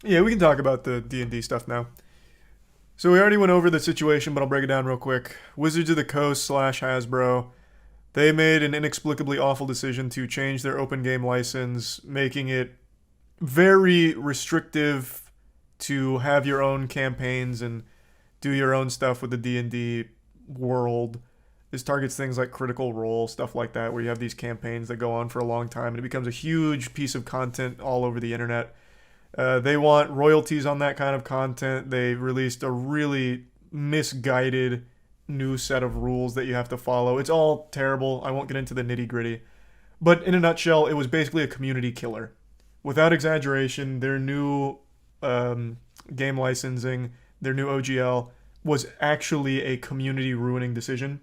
Yeah, we can talk about the D&D stuff now. So we already went over the situation, but I'll break it down real quick. Wizards of the Coast slash Hasbro, they made an inexplicably awful decision to change their open game license, making it very restrictive to have your own campaigns and do your own stuff with the D&D world. This targets things like Critical Role, stuff like that, where you have these campaigns that go on for a long time and it becomes a huge piece of content all over the internet. They want royalties on that kind of content. They released a really misguided new set of rules that you have to follow. It's all terrible. I won't get into the nitty gritty. But in a nutshell, it was basically a community killer. Without exaggeration, their new game licensing, their new OGL, was actually a community ruining decision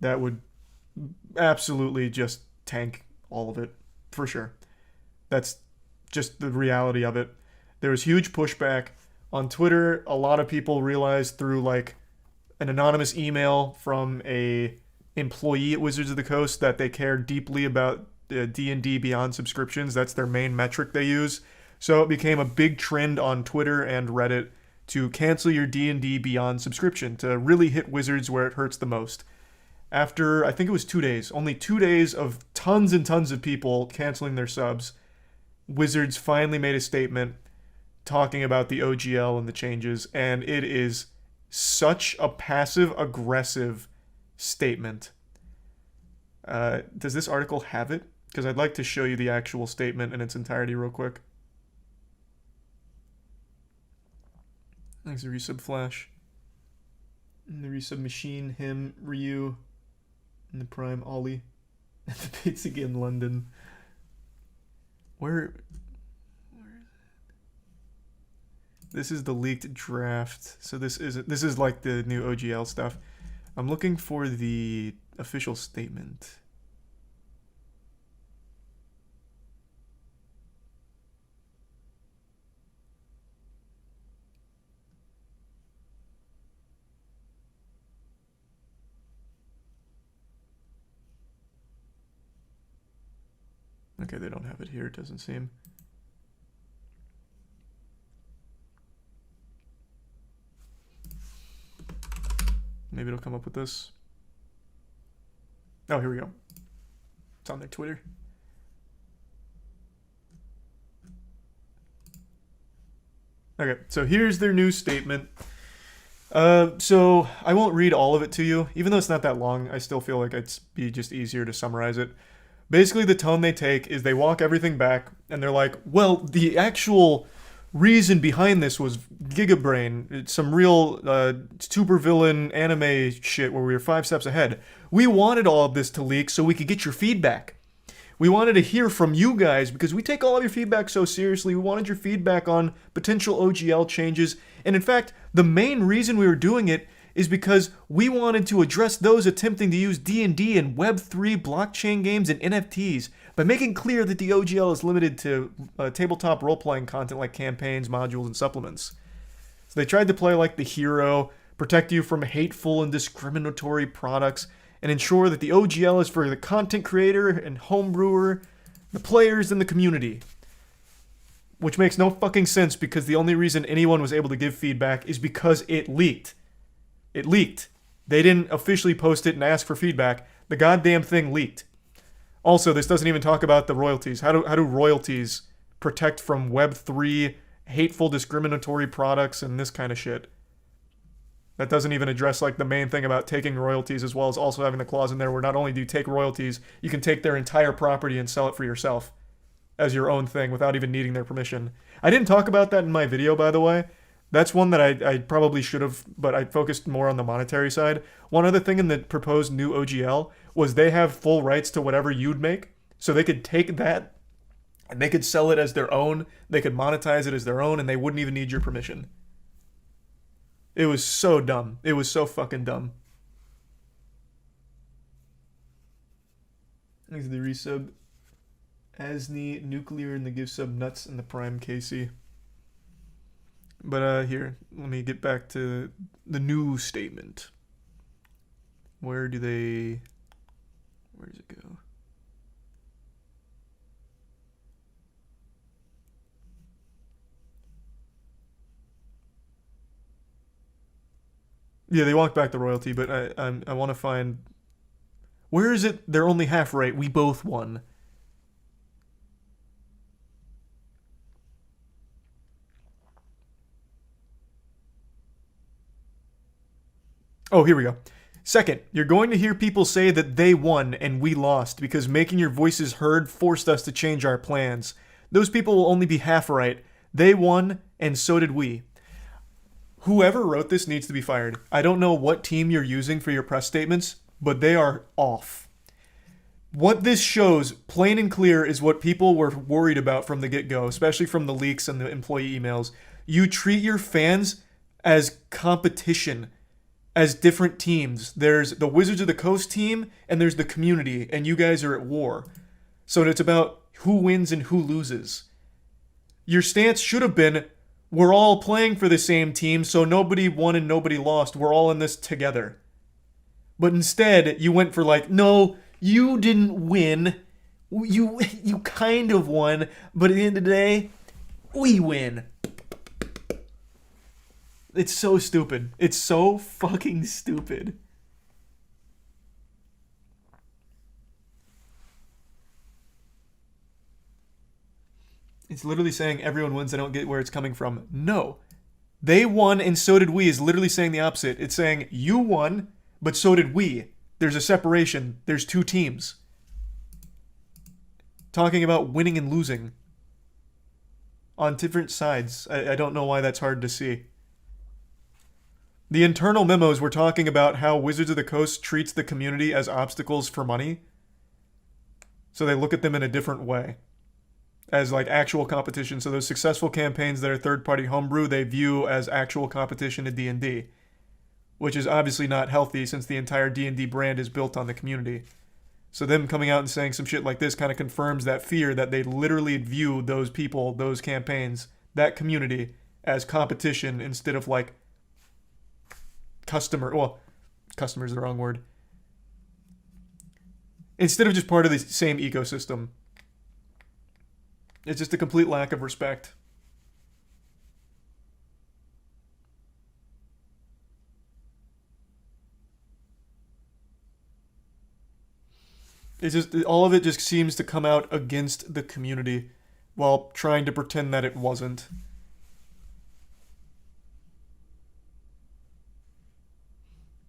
that would absolutely just tank all of it, for sure. That's just the reality of it. There was huge pushback on Twitter. A lot of people realized through like an anonymous email from a employee at Wizards of the Coast that they care deeply about D&D Beyond subscriptions. That's their main metric they use. So it became a big trend on Twitter and Reddit to cancel your D&D Beyond subscription, to really hit Wizards where it hurts the most. After, I think it was 2 days, only 2 days of tons and tons of people canceling their subs, Wizards finally made a statement talking about the OGL and the changes, and it is such a passive aggressive statement. Does this article have it? Because I'd like to show you the actual statement in its entirety real quick. Thanks, the resub Flash. And the resub Machine, him, Ryu, and the Prime Ollie. And the Pizza in London. Where this is the leaked draft. So this is like the new OGL stuff. I'm looking for the official statement. Okay, they don't have it here, it doesn't seem. Maybe it'll come up with this. Oh, here we go. It's on their Twitter. Okay, so here's their new statement. So I won't read all of it to you. Even though it's not that long, I still feel like it'd be just easier to summarize it. Basically, the tone they take is they walk everything back, and they're like, well, the actual reason behind this was Gigabrain. It's some real supervillain anime shit where we were 5 steps ahead. We wanted all of this to leak so we could get your feedback. We wanted to hear from you guys because we take all of your feedback so seriously. We wanted your feedback on potential OGL changes. And in fact, the main reason we were doing it is because we wanted to address those attempting to use D&D and Web3 blockchain games and NFTs by making clear that the OGL is limited to tabletop role-playing content like campaigns, modules, and supplements. So they tried to play like the hero, protect you from hateful and discriminatory products, and ensure that the OGL is for the content creator and homebrewer, the players, and the community. Which makes no fucking sense because the only reason anyone was able to give feedback is because it leaked. It leaked. They didn't officially post it and ask for feedback. The goddamn thing leaked. Also, this doesn't even talk about the royalties. How do royalties protect from Web3 hateful discriminatory products and this kind of shit? That doesn't even address like the main thing about taking royalties, as well as also having the clause in there where not only do you take royalties, you can take their entire property and sell it for yourself as your own thing without even needing their permission. I didn't talk about that in my video, by the way. That's one that I probably should have, but I focused more on the monetary side. One other thing in the proposed new OGL was they have full rights to whatever you'd make. So they could take that and they could sell it as their own. They could monetize it as their own and they wouldn't even need your permission. It was so dumb. It was so fucking dumb. Thanks to the resub. Asni, Nuclear, and the give sub Nuts, and the Prime Casey. But here, let me get back to the new statement. Where does it go? Yeah, they walked back the royalty, but I want to find, where is it? They're only half right. We both won. Oh, here we go. Second, you're going to hear people say that they won and we lost because making your voices heard forced us to change our plans. Those people will only be half right. They won and so did we. Whoever wrote this needs to be fired. I don't know what team you're using for your press statements, but they are off. What this shows, plain and clear, is what people were worried about from the get-go, especially from the leaks and the employee emails. You treat your fans as competition, as different teams. There's the Wizards of the Coast team, and there's the community, and you guys are at war. So it's about who wins and who loses. Your stance should have been, we're all playing for the same team, so nobody won and nobody lost. We're all in this together. But instead, you went for like, no, you didn't win. You kind of won, but at the end of the day, we win. It's so stupid. It's so fucking stupid. It's literally saying everyone wins. I don't get where it's coming from. No. They won and so did we is literally saying the opposite. It's saying you won, but so did we. There's a separation. There's two teams. Talking about winning and losing on different sides. I don't know why that's hard to see. The internal memos were talking about how Wizards of the Coast treats the community as obstacles for money. So they look at them in a different way. As like actual competition. So those successful campaigns that are third-party homebrew, they view as actual competition in D&D. Which is obviously not healthy since the entire D&D brand is built on the community. So them coming out and saying some shit like this kind of confirms that fear that they literally view those people, those campaigns, that community as competition instead of like customer's the wrong word. Instead of just part of the same ecosystem. It's just a complete lack of respect. It's just all of it just seems to come out against the community while trying to pretend that it wasn't.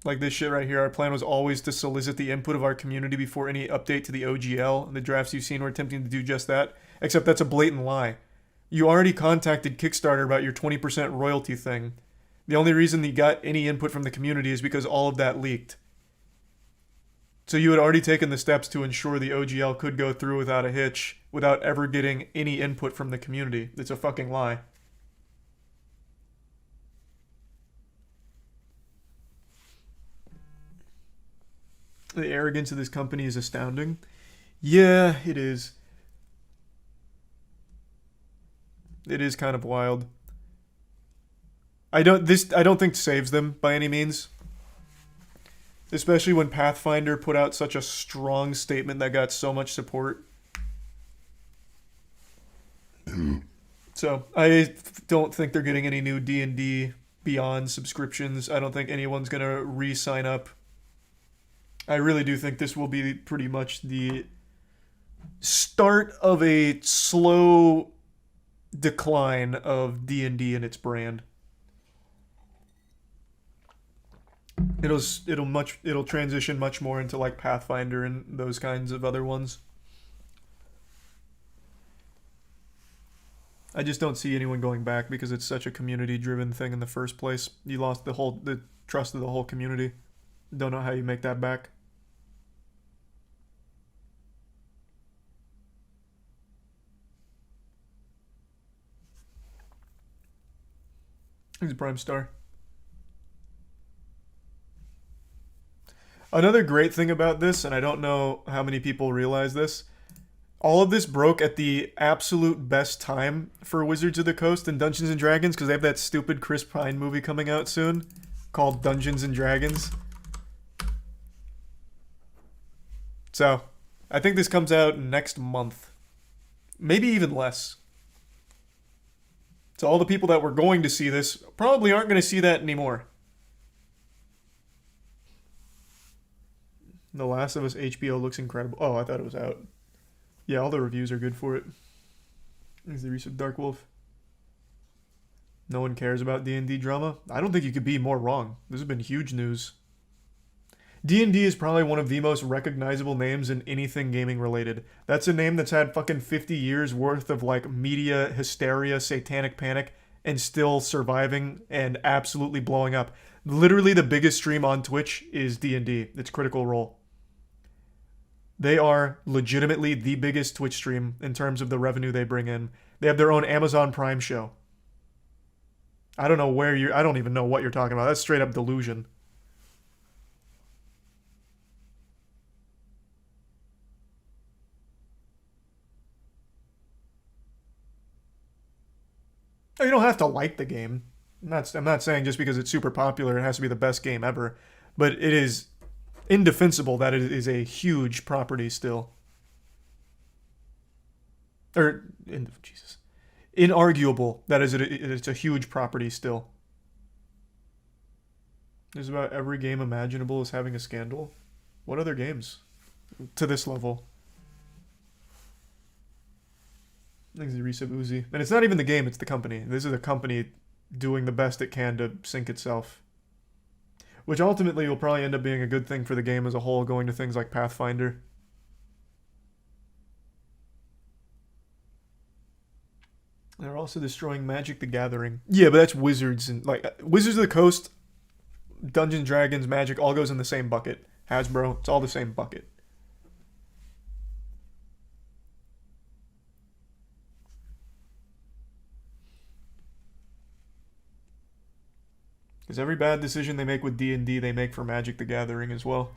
Like this shit right here, our plan was always to solicit the input of our community before any update to the OGL, and the drafts you've seen were attempting to do just that, except that's a blatant lie. You already contacted Kickstarter about your 20% royalty thing. The only reason you got any input from the community is because all of that leaked. So you had already taken the steps to ensure the OGL could go through without a hitch, without ever getting any input from the community. It's a fucking lie. The arrogance of this company is astounding. Yeah, it is. It is kind of wild. I don't think saves them by any means. Especially when Pathfinder put out such a strong statement that got so much support. So, I don't think they're getting any new D&D Beyond subscriptions. I don't think anyone's going to re-sign up. I really do think this will be pretty much the start of a slow decline of D&D and its brand. It'll transition much more into like Pathfinder and those kinds of other ones. I just don't see anyone going back because it's such a community-driven thing in the first place. You lost the trust of the whole community. Don't know how you make that back. He's a Prime Star. Another great thing about this, and I don't know how many people realize this, all of this broke at the absolute best time for Wizards of the Coast and Dungeons and Dragons because they have that stupid Chris Pine movie coming out soon called Dungeons and Dragons. So, I think this comes out next month. Maybe even less. So all the people that were going to see this probably aren't going to see that anymore. The Last of Us HBO looks incredible. Oh, I thought it was out. Yeah, all the reviews are good for it. Is the Reese of Dark Wolf. No one cares about D&D drama? I don't think you could be more wrong. This has been huge news. D&D is probably one of the most recognizable names in anything gaming related. That's a name that's had fucking 50 years worth of like media hysteria, satanic panic, and still surviving and absolutely blowing up. Literally the biggest stream on Twitch is D&D. It's Critical Role. They are legitimately the biggest Twitch stream in terms of the revenue they bring in. They have their own Amazon Prime show. I don't even know what you're talking about. That's straight up delusion. You don't have to like the game. I'm not saying just because it's super popular it has to be the best game ever, but it is indefensible that it is a huge property still. Jesus. Inarguable that it's a huge property still. There's about every game imaginable is having a scandal. What other games to this level? I think it's the Reset Uzi. And it's not even the game, it's the company. This is a company doing the best it can to sink itself. Which ultimately will probably end up being a good thing for the game as a whole, going to things like Pathfinder. They're also destroying Magic the Gathering. Yeah, but that's Wizards and like Wizards of the Coast, Dungeons and Dragons, Magic all goes in the same bucket. Hasbro, it's all the same bucket. Because every bad decision they make with D&D, they make for Magic the Gathering as well.